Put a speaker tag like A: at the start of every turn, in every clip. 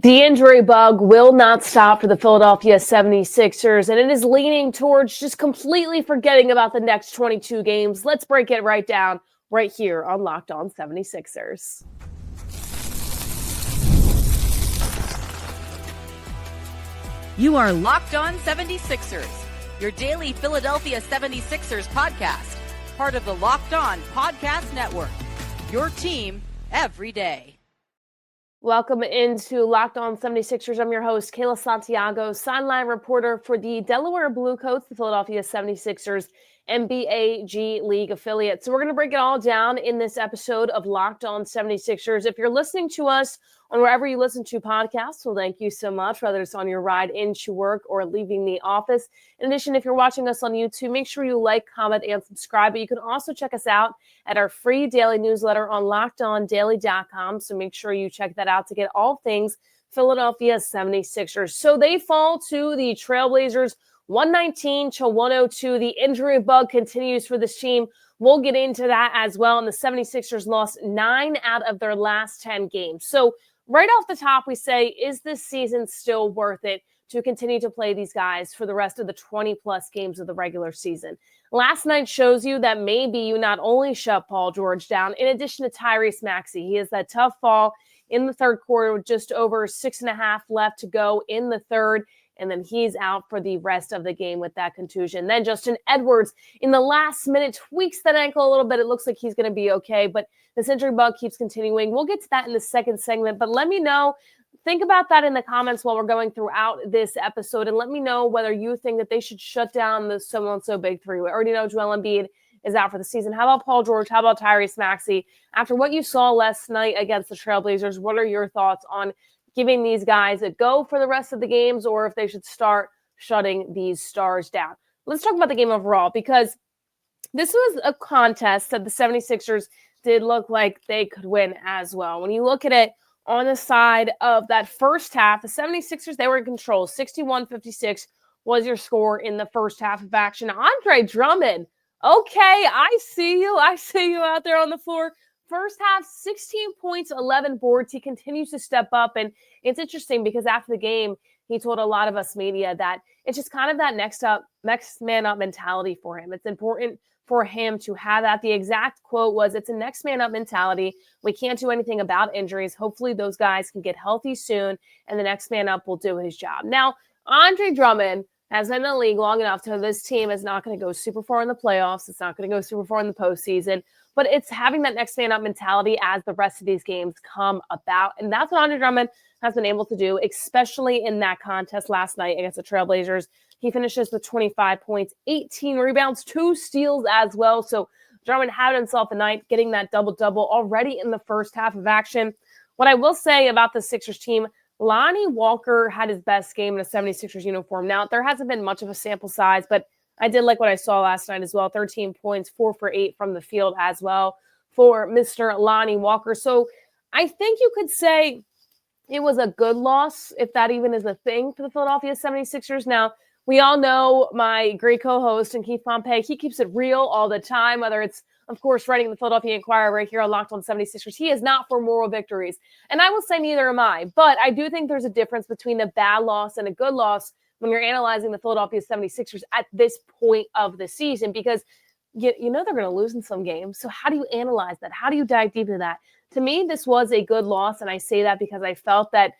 A: The injury bug will not stop for the Philadelphia 76ers, and it is leaning towards just completely forgetting about the next 22 games. Let's break it right down right here on Locked On 76ers.
B: You are Locked On 76ers, your daily Philadelphia 76ers podcast, part of the Locked On Podcast Network, your team every day.
A: Welcome into Locked On 76ers. I'm your host, Kayla Santiago, sideline reporter for the Delaware Bluecoats, the Philadelphia 76ers NBA G League affiliate. So we're going to break it all down in this episode of Locked On 76ers. If you're listening to us on wherever you listen to podcasts, well, thank you so much, whether it's on your ride into work or leaving the office. In addition, if you're watching us on YouTube, make sure you like, comment, and subscribe. But you can also check us out at our free daily newsletter on LockedOnDaily.com. So make sure you check that out to get all things Philadelphia 76ers. So they fall to the Trailblazers 119-102. The injury bug continues for this team. We'll get into that as well. And the 76ers lost 9 out of their last 10 games. So right off the top, we say, is this season still worth it to continue to play these guys for the rest of the 20-plus games of the regular season? Last night shows you that maybe you not only shut Paul George down, in addition to Tyrese Maxey. He has that tough fall in the third quarter with just over 6.5 left to go in the third. And then he's out for the rest of the game with that contusion. Then Justin Edwards in the last minute tweaks that ankle a little bit. It looks like he's going to be okay, but this injury bug keeps continuing. We'll get to that in the second segment, but let me know. Think about that in the comments while we're going throughout this episode, and let me know whether you think that they should shut down the so-and-so big three. We already know Joel Embiid is out for the season. How about Paul George? How about Tyrese Maxey? After what you saw last night against the Trailblazers, what are your thoughts on giving these guys a go for the rest of the games, or if they should start shutting these stars down? Let's talk about the game overall, because this was a contest that the 76ers did look like they could win as well. When you look at it on the side of that first half, the 76ers, they were in control. 61-56 was your score in the first half of action. Andre Drummond, okay, I see you. I see you out there on the floor. First half, 16 points, 11 boards. He continues to step up. And it's interesting because after the game, he told a lot of us media that it's just kind of that next man up mentality for him. It's important for him to have that. The exact quote was, it's a next man up mentality. We can't do anything about injuries. Hopefully those guys can get healthy soon, and the next man up will do his job. Now, Andre Drummond has been in the league long enough to know this team is not going to go super far in the playoffs. It's not going to go super far in the postseason. But it's having that next man up mentality as the rest of these games come about. And that's what Andre Drummond has been able to do, especially in that contest last night against the Trailblazers. He finishes with 25 points, 18 rebounds, 2 steals as well. So Drummond had himself a night, getting that double-double already in the first half of action. What I will say about the Sixers team, Lonnie Walker had his best game in a 76ers uniform. Now, there hasn't been much of a sample size, but I did like what I saw last night as well. 13 points, 4 for 8 from the field as well for Mr. Lonnie Walker. So I think you could say it was a good loss, if that even is a thing for the Philadelphia 76ers. Now, we all know my great co-host and Keith Pompey. He keeps it real all the time, whether it's, of course, writing the Philadelphia Inquirer right here on Locked On 76ers. He is not for moral victories. And I will say neither am I. But I do think there's a difference between a bad loss and a good loss when you're analyzing the Philadelphia 76ers at this point of the season, because you know they're going to lose in some games. So how do you analyze that? How do you dive deep into that? To me, this was a good loss, and I say that because I felt that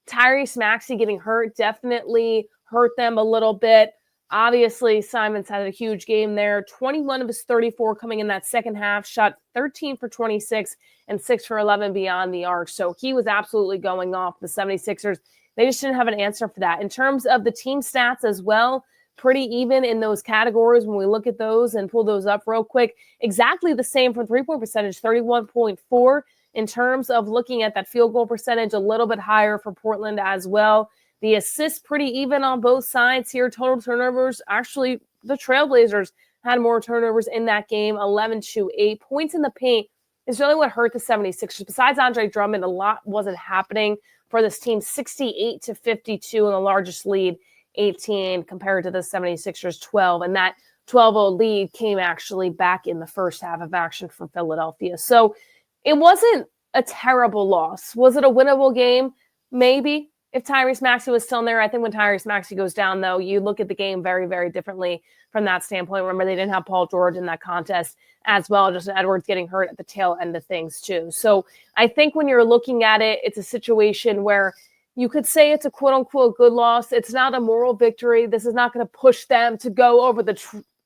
A: Tyrese Maxey getting hurt definitely hurt them a little bit. Obviously, Simons had a huge game there. 21 of his 34 coming in that second half, shot 13 for 26 and 6 for 11 beyond the arc. So he was absolutely going off. The 76ers, they just didn't have an answer for that. In terms of the team stats as well, pretty even in those categories when we look at those and pull those up real quick. Exactly the same for three-point percentage, 31.4. In terms of looking at that field goal percentage, a little bit higher for Portland as well. The assists pretty even on both sides here. Total turnovers, actually, the Trailblazers had more turnovers in that game, 11-8. Points in the paint is really what hurt the 76ers. Besides Andre Drummond, a lot wasn't happening for this team. 68-52 in the largest lead, 18 compared to the 76ers 12. And that 12-0 lead came actually back in the first half of action for Philadelphia. So it wasn't a terrible loss. Was it a winnable game? Maybe. if Tyrese Maxey was still in there. I think when Tyrese Maxey goes down, though, you look at the game very, very differently from that standpoint. Remember, they didn't have Paul George in that contest as well. Justin Edwards getting hurt at the tail end of things, too. So I think when you're looking at it, it's a situation where you could say it's a quote-unquote good loss. It's not a moral victory. This is not going to push them to go over the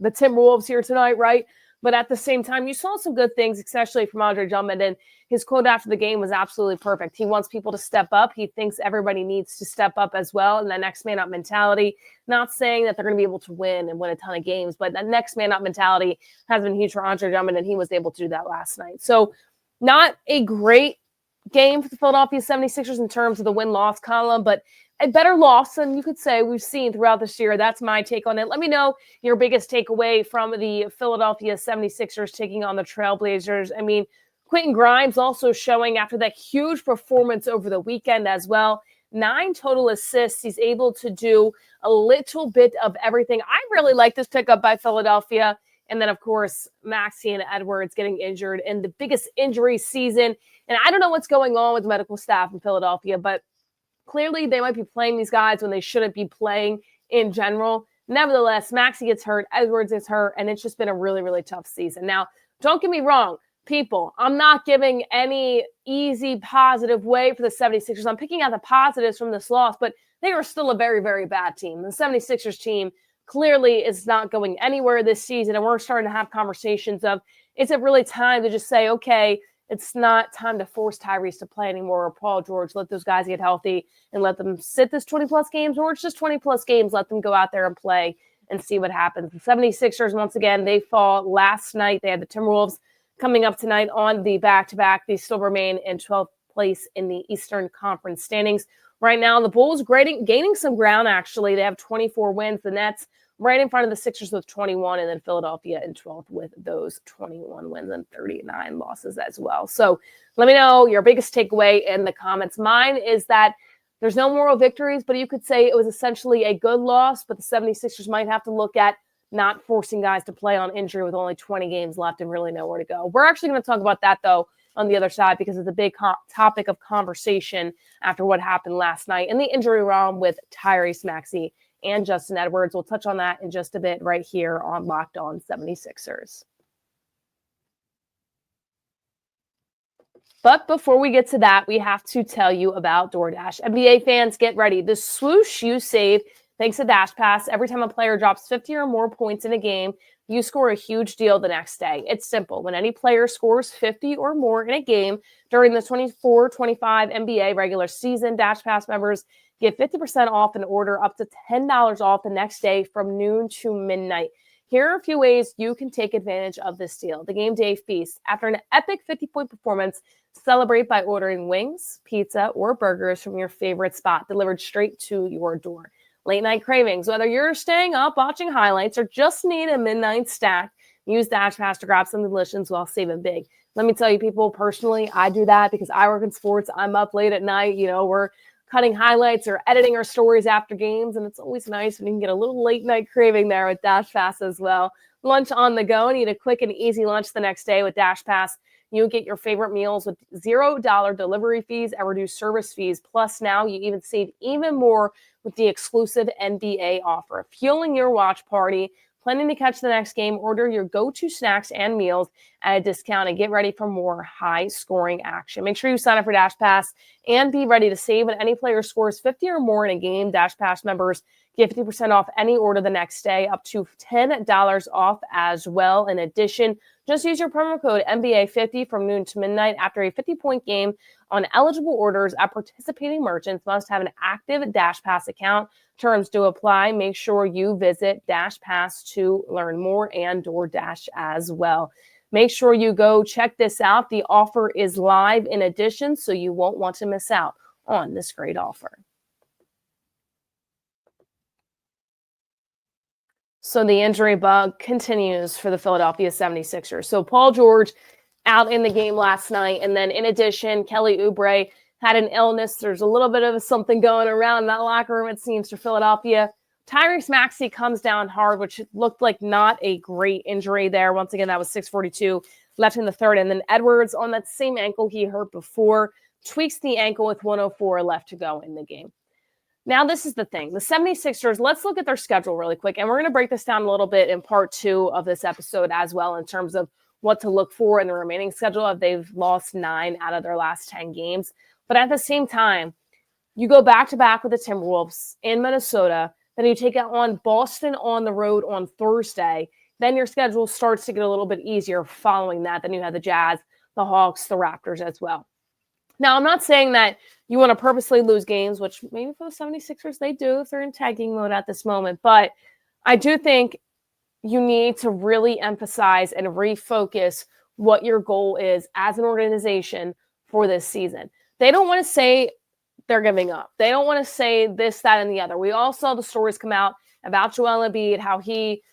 A: Timberwolves here tonight, right? But at the same time, you saw some good things, especially from Andre Drummond, and his quote after the game was absolutely perfect. He wants people to step up. He thinks everybody needs to step up as well, and that next man up mentality. Not saying that they're going to be able to win and win a ton of games, but that next man up mentality has been huge for Andre Drummond, and he was able to do that last night. So not a great game for the Philadelphia 76ers in terms of the win-loss column, but a better loss than you could say we've seen throughout this year. That's my take on it. Let me know your biggest takeaway from the Philadelphia 76ers taking on the Trailblazers. I mean, Quentin Grimes also showing after that huge performance over the weekend as well. 9 total assists. He's able to do a little bit of everything. I really like this pickup by Philadelphia. And then, of course, Maxey and Edwards getting injured in the biggest injury season. And I don't know what's going on with medical staff in Philadelphia, but clearly they might be playing these guys when they shouldn't be playing in general. Nevertheless, Maxey gets hurt, Edwards gets hurt, and it's just been a really, really tough season. Now, don't get me wrong, people. I'm not giving any easy, positive way for the 76ers. I'm picking out the positives from this loss, but they are still a very, very bad team. The 76ers team clearly is not going anywhere this season, and we're starting to have conversations of, is it really time to just say, okay, it's not time to force Tyrese to play anymore or Paul George, let those guys get healthy and let them sit this 20-plus games, or it's just 20-plus games, let them go out there and play and see what happens. The 76ers, once again, they fall last night. They had the Timberwolves coming up tonight on the back-to-back. They still remain in 12th place in the Eastern Conference standings. Right now, the Bulls gaining some ground, actually. They have 24 wins. The Nets right in front of the Sixers with 21, and then Philadelphia in 12th with those 21 wins and 39 losses as well. So let me know your biggest takeaway in the comments. Mine is that there's no moral victories, but you could say it was essentially a good loss, but the 76ers might have to look at not forcing guys to play on injury with only 20 games left and really know where to go. We're actually going to talk about that, though, on the other side, because it's a big topic of conversation after what happened last night in the injury realm with Tyrese Maxey and Justin Edwards. We'll touch on that in just a bit right here on Locked On 76ers. But before we get to that, we have to tell you about DoorDash. NBA fans, get ready. The swoosh you save thanks to Dash Pass. Every time a player drops 50 or more points in a game, you score a huge deal the next day. It's simple. When any player scores 50 or more in a game during the 24-25 NBA regular season, Dash Pass members get 50% off an order, up to $10 off the next day from noon to midnight. Here are a few ways you can take advantage of this deal. The Game Day Feast. After an epic 50-point performance, celebrate by ordering wings, pizza, or burgers from your favorite spot, delivered straight to your door. Late night cravings. Whether you're staying up watching highlights or just need a midnight snack, use Dash Pass to grab some delicious while saving big. Let me tell you, people, personally, I do that because I work in sports. I'm up late at night. You know, we're cutting highlights or editing our stories after games, and it's always nice when you can get a little late night craving there with Dash Pass as well. Lunch on the go. Need a quick and easy lunch the next day with Dash Pass. You get your favorite meals with $0 delivery fees and reduced service fees. Plus, now you even save even more with the exclusive NBA offer. Fueling your watch party, planning to catch the next game, order your go-to snacks and meals at a discount and get ready for more high-scoring action. Make sure you sign up for Dash Pass and be ready to save when any player scores 50 or more in a game. Dash Pass members get 50% off any order the next day, up to $10 off as well. In addition, just use your promo code NBA50 from noon to midnight after a 50-point game on eligible orders at participating merchants. Must have an active Dash Pass account. Terms do apply. Make sure you visit Dash Pass to learn more, and DoorDash as well. Make sure you go check this out. The offer is live in addition, so you won't want to miss out on this great offer. So the injury bug continues for the Philadelphia 76ers. So Paul George out in the game last night. And then in addition, Kelly Oubre had an illness. There's a little bit of something going around in that locker room, it seems, for Philadelphia. Tyrese Maxey comes down hard, which looked like not a great injury there. Once again, that was 6:42 left in the third. And then Edwards, on that same ankle he hurt before, tweaks the ankle with 104 left to go in the game. Now, this is the thing. The 76ers, let's look at their schedule really quick. And we're going to break this down a little bit in part 2 of this episode as well in terms of what to look for in the remaining schedule. They've lost 9 out of their last 10 games. But at the same time, you go back-to-back with the Timberwolves in Minnesota. Then you take on Boston on the road on Thursday. Then your schedule starts to get a little bit easier following that. Then you have the Jazz, the Hawks, the Raptors as well. Now, I'm not saying that you want to purposely lose games, which maybe for the 76ers they do if they're in tagging mode at this moment. But I do think you need to really emphasize and refocus what your goal is as an organization for this season. They don't want to say they're giving up. They don't want to say this, that, and the other. We all saw the stories come out about Joel Embiid, how he,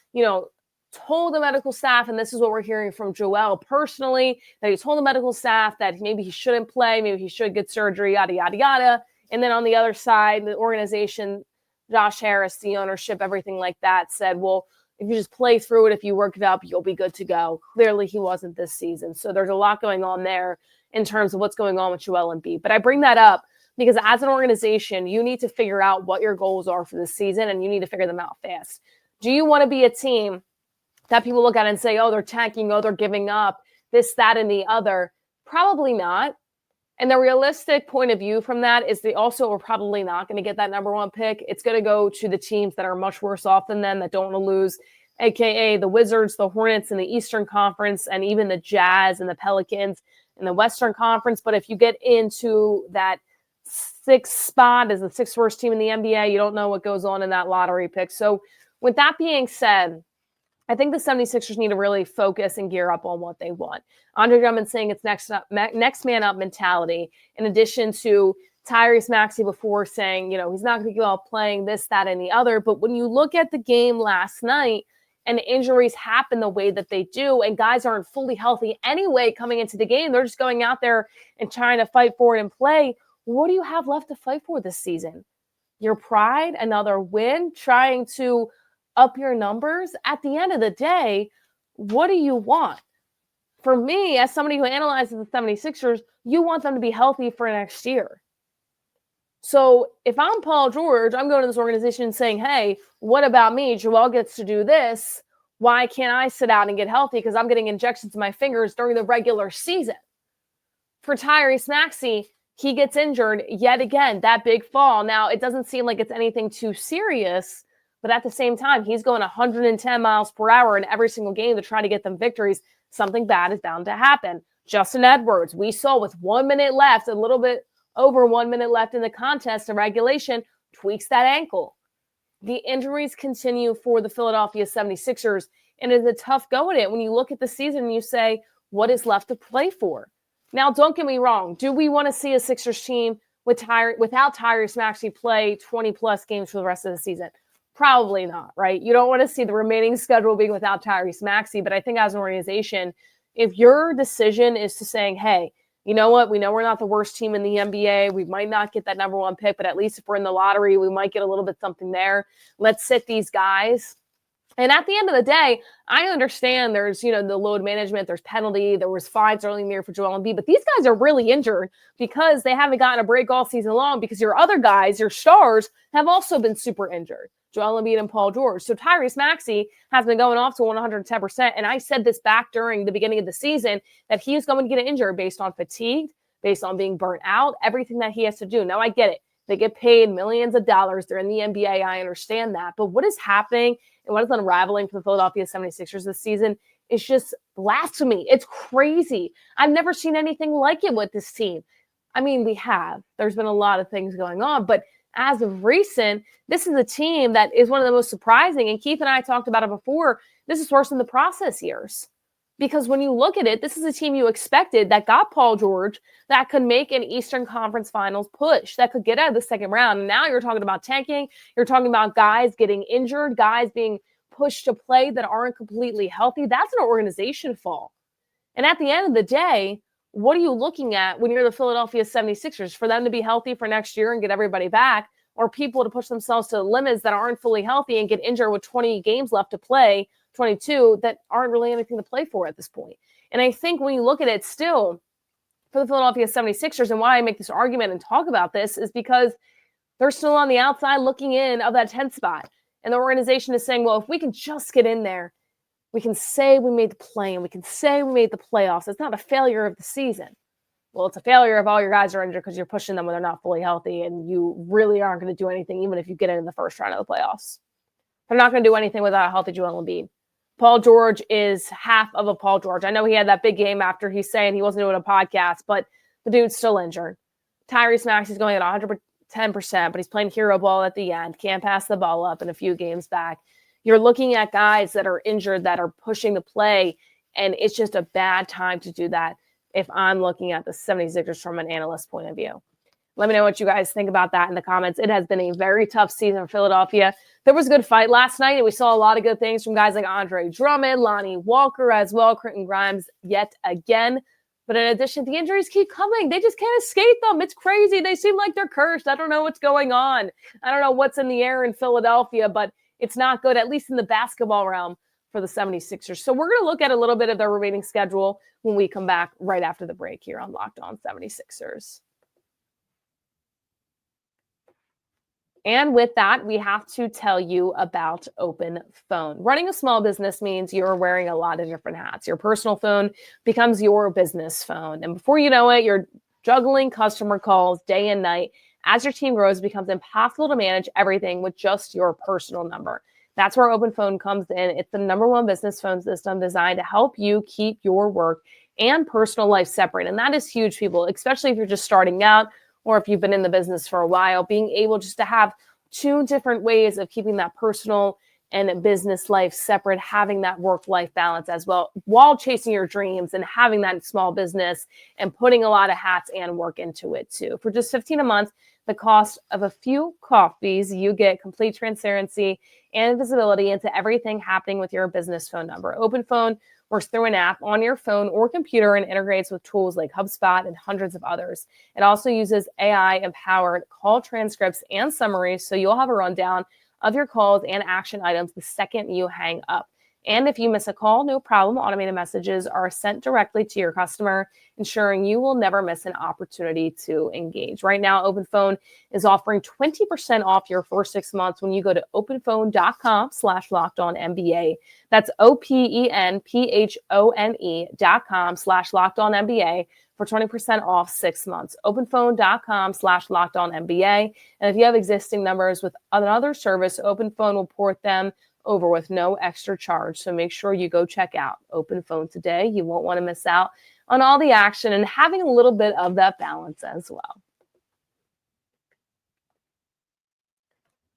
A: told the medical staff, and this is what we're hearing from Joel personally, that he told the medical staff that maybe he shouldn't play, maybe he should get surgery, yada, yada, yada. And then on the other side, the organization, Josh Harris, the ownership, everything like that said, well, if you just play through it, if you work it up, you'll be good to go. Clearly, he wasn't this season. So there's a lot going on there in terms of what's going on with Joel Embiid. But I bring that up because as an organization, you need to figure out what your goals are for this season, and you need to figure them out fast. Do you want to be a team that people look at and say, oh, they're tanking, oh, they're giving up, this, that, and the other? Probably not. And the realistic point of view from that is they also are probably not going to get that number 1 pick. It's going to go to the teams that are much worse off than them, that don't want to lose, a.k.a. the Wizards, the Hornets in the Eastern Conference, and even the Jazz and the Pelicans in the Western Conference. But if you get into that 6th spot as the 6th worst team in the NBA, you don't know what goes on in that lottery pick. So with that being said, I think the 76ers need to really focus and gear up on what they want. Andre Drummond saying it's next man up mentality, in addition to Tyrese Maxey before saying, he's not going to go out playing this, that, and the other. But when you look at the game last night and injuries happen the way that they do, and guys aren't fully healthy anyway coming into the game, they're just going out there and trying to fight for it and play. What do you have left to fight for this season? Your pride, another win, trying to up your numbers? At the end of the day, what do you want? For me, as somebody who analyzes the 76ers, you want them to be healthy for next year. So if I'm Paul George, I'm going to this organization saying, hey, what about me? Joel gets to do this. Why can't I sit out and get healthy? Because I'm getting injections in my fingers during the regular season. For Tyrese Maxey, he gets injured yet again, that big fall. Now, it doesn't seem like it's anything too serious, but at the same time, he's going 110 miles per hour in every single game to try to get them victories. Something bad is bound to happen. Justin Edwards, we saw with 1 minute left, a little bit over 1 minute left in the contest of regulation, tweaks that ankle. The injuries continue for the Philadelphia 76ers, and it's a tough go at it when you look at the season and you say, what is left to play for? Now, don't get me wrong. Do we want to see a Sixers team without Tyrese Maxey play 20-plus games for the rest of the season? Probably not, right? You don't want to see the remaining schedule being without Tyrese Maxey, but I think as an organization, if your decision is to saying, hey, you know what? We know we're not the worst team in the NBA. We might not get that number 1 pick, but at least if we're in the lottery, we might get a little bit something there. Let's sit these guys. And at the end of the day, I understand there's, the load management, there's penalty, there was fines early in the year for Joel Embiid, but these guys are really injured because they haven't gotten a break all season long because your other guys, your stars, have also been super injured. Joel Embiid and Paul George. So Tyrese Maxey has been going off to 110%. And I said this back during the beginning of the season that he is going to get injured based on fatigue, based on being burnt out, everything that he has to do. Now, I get it. They get paid millions of dollars. They're in the NBA. I understand that. But what is happening and what is unraveling for the Philadelphia 76ers this season is just blasphemy. It's crazy. I've never seen anything like it with this team. I mean, we have. There's been a lot of things going on. But as of recent, this is a team that is one of the most surprising. And Keith and I talked about it before. This is worse than the process years. Because when you look at it, this is a team you expected that got Paul George, that could make an Eastern Conference Finals push, that could get out of the second round. And now you're talking about tanking. You're talking about guys getting injured, guys being pushed to play that aren't completely healthy. That's an organization fall. And at the end of the day, what are you looking at when you're the Philadelphia 76ers? For them to be healthy for next year and get everybody back, or people to push themselves to the limits that aren't fully healthy and get injured with 20 games left to play, 22, that aren't really anything to play for at this point. And I think when you look at it still, for the Philadelphia 76ers, and why I make this argument and talk about this is because They're still on the outside looking in of that 10th spot. And the organization is saying, well, if we can just get in there, we can say we made the play and we can say we made the playoffs. It's not a failure of the season. Well, it's a failure if all your guys are injured because you're pushing them when they're not fully healthy and you really aren't going to do anything even if you get in the first round of the playoffs. They're not going to do anything without a healthy Joel Embiid. Paul George is half of a Paul George. I know he had that big game after he's saying he wasn't doing a podcast, but the dude's still injured. Tyrese Maxey's going at 110%, but he's playing hero ball at the end. Can't pass the ball up in a few games back. You're looking at guys that are injured that are pushing the play, and it's just a bad time to do that if I'm looking at the 76ers from an analyst point of view. Let me know what you guys think about that in the comments. It has been a very tough season for Philadelphia. There was a good fight last night, and we saw a lot of good things from guys like Andre Drummond, Lonnie Walker as well, Quentin Grimes yet again. But in addition, the injuries keep coming. They just can't escape them. It's crazy. They seem like they're cursed. I don't know what's going on. I don't know what's in the air in Philadelphia, but it's not good, at least in the basketball realm for the 76ers. So we're going to look at a little bit of their remaining schedule when we come back right after the break here on Locked On 76ers. And with that, we have to tell you about Open Phone. Running a small business means you're wearing a lot of different hats. Your personal phone becomes your business phone. And before you know it, you're juggling customer calls day and night. As your team grows, it becomes impossible to manage everything with just your personal number. That's where Open Phone comes in. It's the #1 business phone system designed to help you keep your work and personal life separate. And that is huge, people, especially if you're just starting out or if you've been in the business for a while. Being able just to have 2 different ways of keeping that personal and business life separate, having that work-life balance as well, while chasing your dreams and having that small business and putting a lot of hats and work into it too. For just $15 a month, the cost of a few coffees, you get complete transparency and visibility into everything happening with your business phone number. Open Phone works through an app on your phone or computer and integrates with tools like HubSpot and hundreds of others. It also uses AI-empowered call transcripts and summaries, so you'll have a rundown of your calls and action items the second you hang up. And if you miss a call, no problem. Automated messages are sent directly to your customer, ensuring you will never miss an opportunity to engage. Right now, Open Phone is offering 20% off your first 6 months when you go to openphone.com/lockedonnba. That's openphone.com/lockedonnba for 20% off 6 months. Openphone.com/lockedonnba. And if you have existing numbers with another service, Open Phone will port them over with no extra charge. So make sure you go check out Open Phone today. You won't want to miss out on all the action and having a little bit of that balance as well.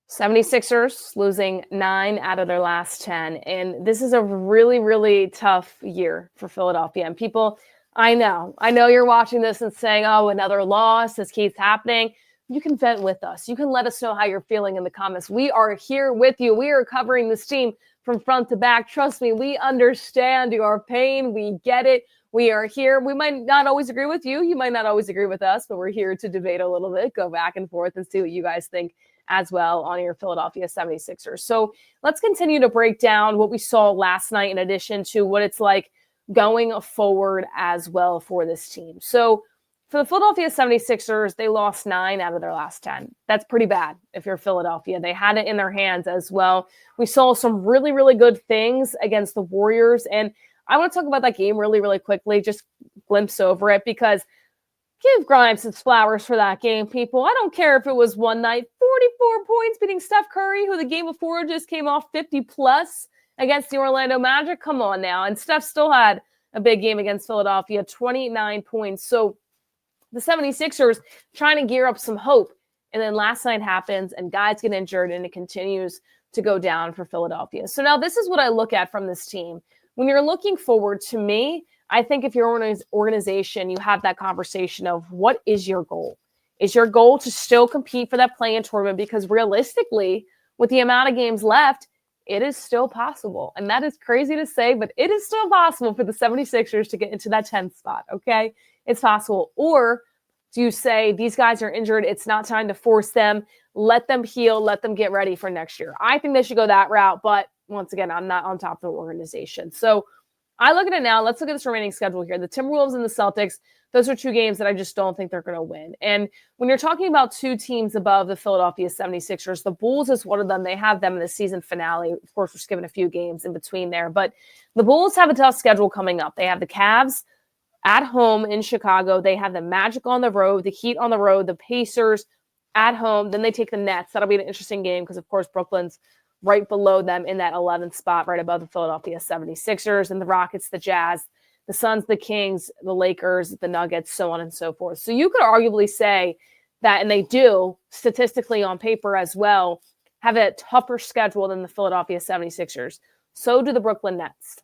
A: 76ers losing 9 out of their last 10. And this is a really, really tough year for Philadelphia. And people, I know you're watching this and saying, oh, another loss, this keeps happening. You can vent with us. You can let us know how you're feeling in the comments. We are here with you. We are covering this team from front to back. Trust me, we understand your pain. We get it. We are here. We might not always agree with you. You might not always agree with us, but we're here to debate a little bit, go back and forth and see what you guys think as well on your Philadelphia 76ers. So let's continue to break down what we saw last night in addition to what it's like going forward as well for this team. So for the Philadelphia 76ers, they lost 9 out of their last 10. That's pretty bad if you're Philadelphia. They had it in their hands as well. We saw some really, really good things against the Warriors. And I want to talk about that game really, really quickly, just glimpse over it, because give Grimes his flowers for that game, people. I don't care if it was one night, 44 points beating Steph Curry, who the game before just came off 50-plus against the Orlando Magic. Come on now. And Steph still had a big game against Philadelphia, 29 points. So the 76ers trying to gear up some hope. And then last night happens and guys get injured and it continues to go down for Philadelphia. So now this is what I look at from this team. When you're looking forward, to me, I think if you're an organization, you have that conversation of what is your goal? Is your goal to still compete for that play-in tournament? Because realistically, with the amount of games left, it is still possible. And that is crazy to say, but it is still possible for the 76ers to get into that 10th spot, okay? It's possible. Or do you say these guys are injured, it's not time to force them, let them heal, let them get ready for next year? I think they should go that route, but once again, I'm not on top of the organization. So I look at it now. Let's look at this remaining schedule here. The Timberwolves and the Celtics, those are two games that I just don't think they're going to win. And when you're talking about two teams above the Philadelphia 76ers, the Bulls is one of them. They have them in the season finale. Of course, we're skipping a few games in between there. But the Bulls have a tough schedule coming up. They have the Cavs at home in Chicago. They have the Magic on the road, the Heat on the road, the Pacers at home. Then they take the Nets. That'll be an interesting game because, of course, Brooklyn's right below them in that 11th spot, right above the Philadelphia 76ers, and the Rockets, the Jazz, the Suns, the Kings, the Lakers, the Nuggets, so on and so forth. So you could arguably say that, and they do statistically on paper as well, have a tougher schedule than the Philadelphia 76ers. So do the Brooklyn Nets.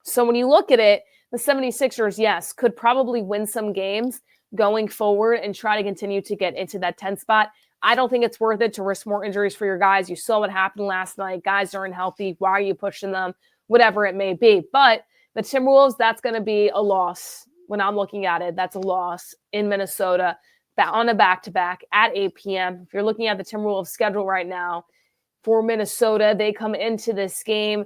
A: So when you look at it, the 76ers, yes, could probably win some games going forward and try to continue to get into that 10th spot. I don't think it's worth it to risk more injuries for your guys. You saw what happened last night. Guys aren't healthy. Why are you pushing them? Whatever it may be. But the Timberwolves, that's going to be a loss. When I'm looking at it, that's a loss in Minnesota on a back-to-back at 8 p.m. If you're looking at the Timberwolves schedule right now for Minnesota, they come into this game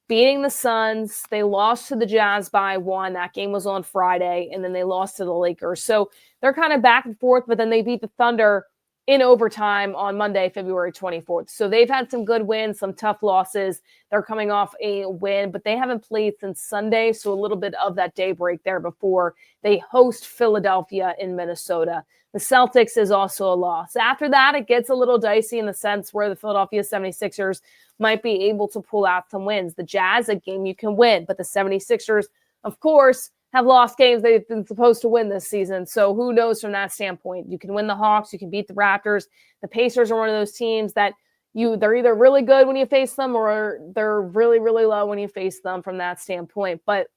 A: beating the Suns. They lost to the Jazz by 1. That game was on Friday, and then they lost to the Lakers. So they're kind of back and forth, but then they beat the Thunder in overtime on Monday, February 24th. So they've had some good wins, some tough losses. They're coming off a win, but they haven't played since Sunday, so a little bit of that day break there before they host Philadelphia in Minnesota. The Celtics is also a loss. After that, it gets a little dicey in the sense where the Philadelphia 76ers might be able to pull out some wins. The Jazz, a game you can win, but the 76ers, of course, have lost games they've been supposed to win this season. So who knows from that standpoint? You can win the Hawks. You can beat the Raptors. The Pacers are one of those teams that they're either really good when you face them or they're really, really low when you face them from that standpoint. But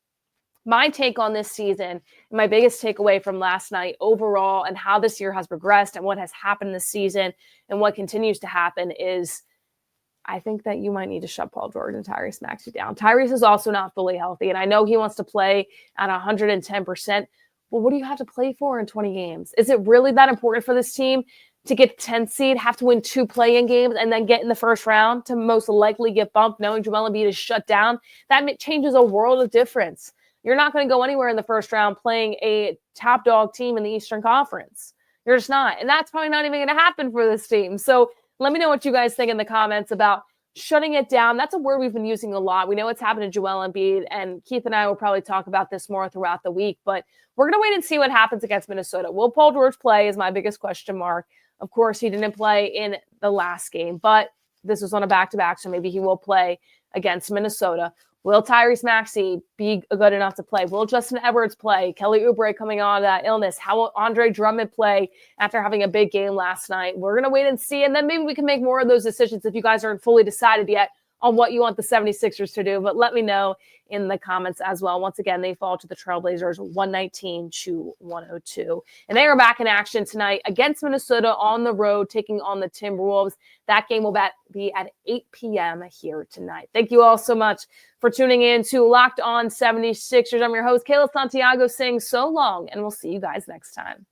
A: my take on this season, my biggest takeaway from last night overall and how this year has progressed and what has happened this season and what continues to happen is I think that you might need to shut Paul George and Tyrese Maxey down. Tyrese is also not fully healthy, and I know he wants to play at 110%, but what do you have to play for in 20 games? Is it really that important for this team to get 10th seed, have to win 2 play-in games, and then get in the first round to most likely get bumped knowing Joel Embiid is shut down? That changes a world of difference. You're not going to go anywhere in the first round playing a top dog team in the Eastern Conference. You're just not, and that's probably not even going to happen for this team. So let me know what you guys think in the comments about shutting it down. That's a word we've been using a lot. We know what's happened to Joel Embiid, and Keith and I will probably talk about this more throughout the week, but we're going to wait and see what happens against Minnesota. Will Paul George play is my biggest question mark. Of course, he didn't play in the last game, but this was on a back-to-back, so maybe he will play against Minnesota. Will Tyrese Maxey be good enough to play? Will Justin Edwards play? Kelly Oubre coming on that illness. How will Andre Drummond play after having a big game last night? We're going to wait and see, and then maybe we can make more of those decisions if you guys aren't fully decided yet on what you want the 76ers to do. But let me know in the comments as well. Once again, they fall to the Trailblazers 119-102. And they are back in action tonight against Minnesota on the road, taking on the Timberwolves. That game will be at 8 p.m. here tonight. Thank you all so much for tuning in to Locked On 76ers. I'm your host, Kayla Santiago, saying so long, and we'll see you guys next time.